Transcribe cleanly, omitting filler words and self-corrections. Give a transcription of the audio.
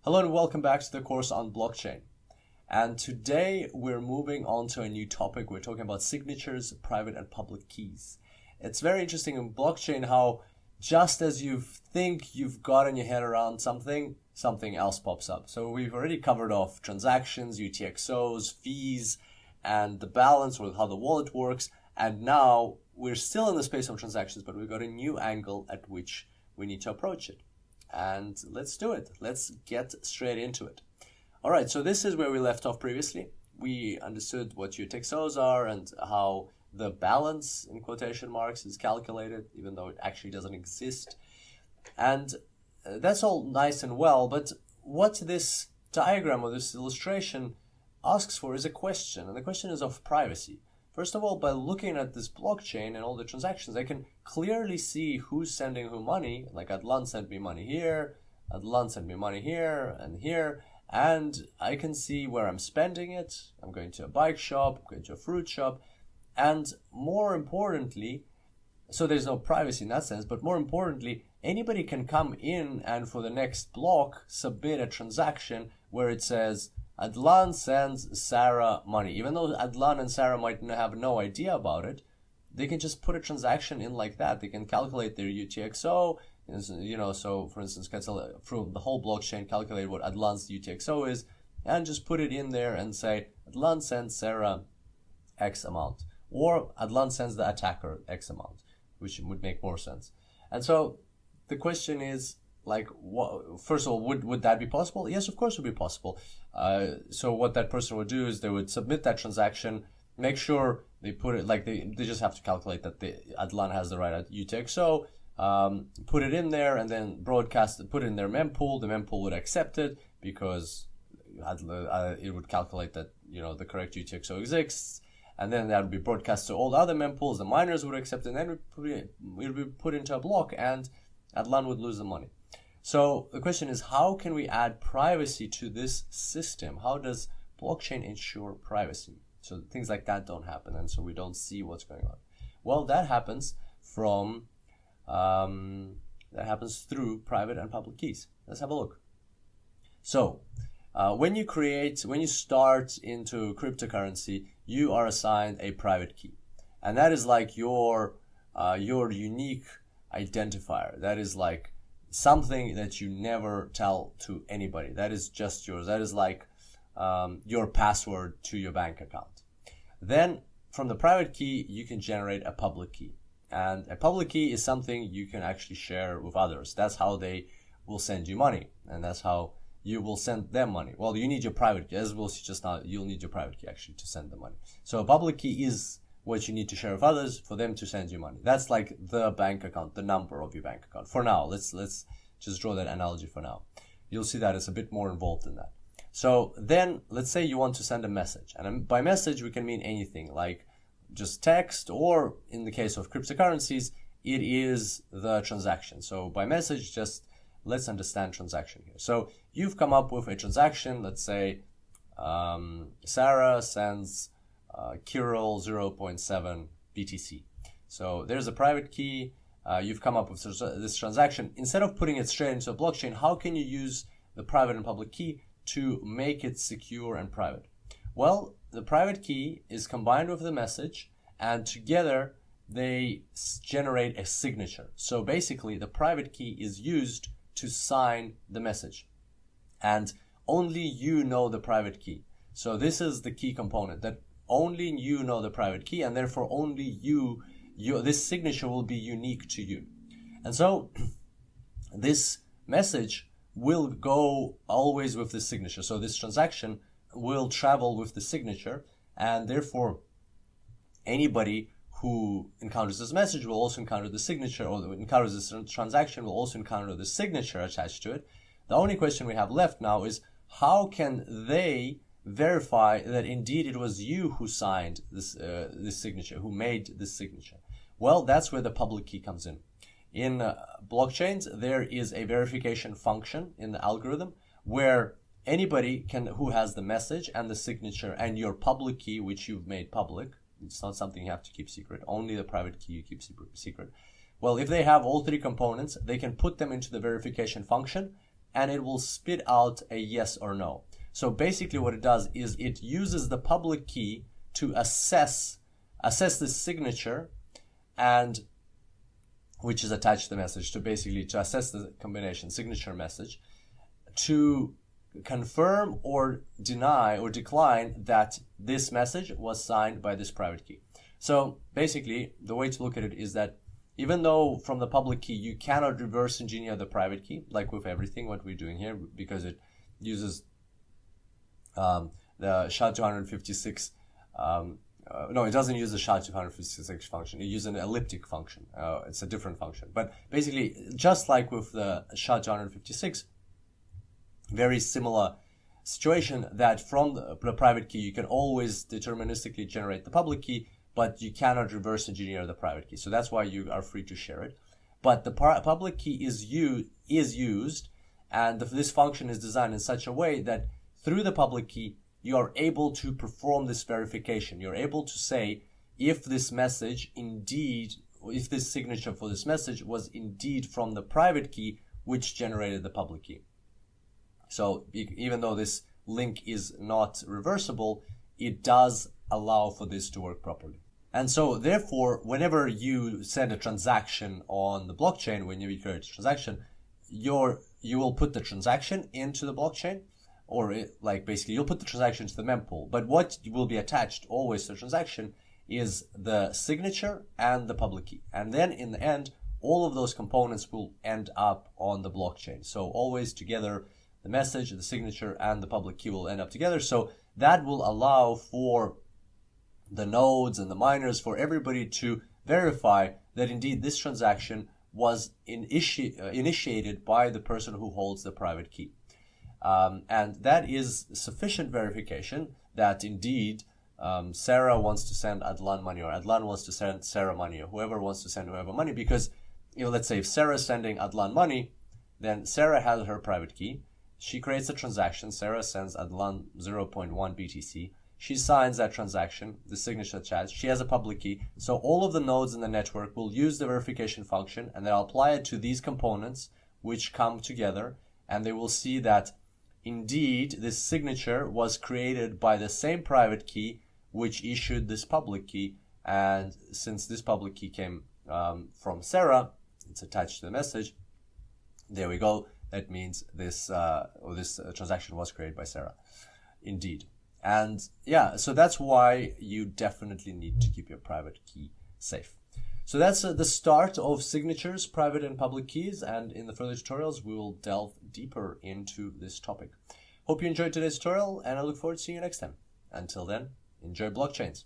Hello and welcome back to the course on blockchain. And today we're moving on to a new topic. We're talking about signatures, private and public keys. It's very interesting in blockchain how just as you think you've gotten your head around something else pops up. So we've already covered off transactions, UTXOs, fees, and the balance or how the wallet works. And now we're still in the space of transactions, but we've got a new angle at which we need to approach it. And let's do it. Let's get straight into it. All right, so this is where we left off previously. We understood what UTXOs are and how the balance, in quotation marks, is calculated, even though it actually doesn't exist. And that's all nice and well, but what this diagram or this illustration asks for is a question, and the question is of privacy. First of all, by looking at this blockchain and all the transactions, I can clearly see who's sending who money. Like Adlan sent me money here, Adlan sent me money here, and I can see where I'm spending it. I'm going to a bike shop, I'm going to a fruit shop, and more importantly, so there's no privacy in that sense, but more importantly, anybody can come in and for the next block submit a transaction where it says, Adlan sends Sarah money. Even though Adlan and Sarah might have no idea about it, they can just put a transaction in like that. They can calculate their UTXO, so for instance, from the whole blockchain, calculate what Adlan's UTXO is, and just put it in there and say, Adlan sends Sarah X amount, or Adlan sends the attacker X amount, which would make more sense. And so the question is, first of all, would that be possible? Yes, of course it would be possible. So what that person would do is they would submit that transaction, make sure they put it, they just have to calculate that Adlan has the right UTXO, put it in there, and then broadcast it, put it in their mempool. The mempool would accept it because it would calculate that the correct UTXO exists, and then that would be broadcast to all the other mempools. The miners would accept it, and then it would be put into a block, and Adlan would lose the money. So the question is, how can we add privacy to this system? How does blockchain ensure privacy so things like that don't happen and so we don't see what's going on? Well, that happens through private and public keys. Let's have a look. So when you start into cryptocurrency, you are assigned a private key, and that is like your unique identifier. That is like something that you never tell to anybody. That is just yours. That is like your password to your bank account. Then from the private key, you can generate a public key. And a public key is something you can actually share with others. That's how they will send you money. And that's how you will send them money. Well, you need your private key. As we'll see just now, you'll need your private key actually to send the money. So a public key is what you need to share with others for them to send you money. That's like the bank account, the number of your bank account. For now, let's just draw that analogy for now. You'll see that it's a bit more involved in that. So then let's say you want to send a message, and by message we can mean anything like just text, or in the case of cryptocurrencies, it is the transaction. So by message, just let's understand transaction here. So you've come up with a transaction. Let's say Sarah sends Kirill 0.7 BTC. So there's a private key. You've come up with this transaction. Instead of putting it straight into a blockchain, how can you use the private and public key to make it secure and private? Well, the private key is combined with the message, and together they generate a signature. So basically, the private key is used to sign the message, and only you know the private key. So this is the key component, that only you know the private key, and therefore only this signature will be unique to you. And so this message will go always with the signature. So this transaction will travel with the signature, and therefore anybody who encounters this message will also encounter the signature, or encounters this transaction will also encounter the signature attached to it. The only question we have left now is, how can they verify that indeed it was you who signed this signature, who made this signature? Well, that's where the public key comes in. In blockchains, there is a verification function in the algorithm where anybody who has the message and the signature and your public key, which you've made public, it's not something you have to keep secret, only the private key you keep secret. Well, if they have all three components, they can put them into the verification function, and it will spit out a yes or no. So basically what it does is it uses the public key to assess the signature, and which is attached to the message, to assess the combination signature message, to confirm or deny or decline that this message was signed by this private key. So basically the way to look at it is that even though from the public key you cannot reverse engineer the private key, like with everything what we're doing here, because it uses the SHA-256, no, it doesn't use the SHA-256 function. It uses an elliptic function. It's a different function. But basically, just like with the SHA-256, very similar situation, that from the private key you can always deterministically generate the public key, but you cannot reverse engineer the private key. So that's why you are free to share it. But the public key is used, and this function is designed in such a way that through the public key you are able to perform this verification. You're able to say if this message indeed, if this signature for this message was indeed from the private key which generated the public key. So even though this link is not reversible, it does allow for this to work properly. And so therefore, whenever you send a transaction on the blockchain, when you create a transaction, you will put the transaction into the blockchain, or basically you'll put the transaction to the mempool. But what will be attached always to the transaction is the signature and the public key. And then in the end, all of those components will end up on the blockchain. So always together, the message, the signature, and the public key will end up together. So that will allow for the nodes and the miners, for everybody to verify that indeed this transaction was initiated by the person who holds the private key. And that is sufficient verification that indeed Sarah wants to send Adlan money, or Adlan wants to send Sarah money, or whoever wants to send whoever money. Because, let's say if Sarah is sending Adlan money, then Sarah has her private key. She creates a transaction. Sarah sends Adlan 0.1 BTC. She signs that transaction, the signature attached. She has a public key. So all of the nodes in the network will use the verification function, and they'll apply it to these components which come together, and they will see that indeed this signature was created by the same private key which issued this public key. And since this public key came from Sarah, it's attached to the message. There we go. That means this transaction was created by Sarah, indeed. And yeah, so that's why you definitely need to keep your private key safe. So that's the start of signatures, private and public keys. And in the further tutorials, we will delve deeper into this topic. Hope you enjoyed today's tutorial, and I look forward to seeing you next time. Until then, enjoy blockchains.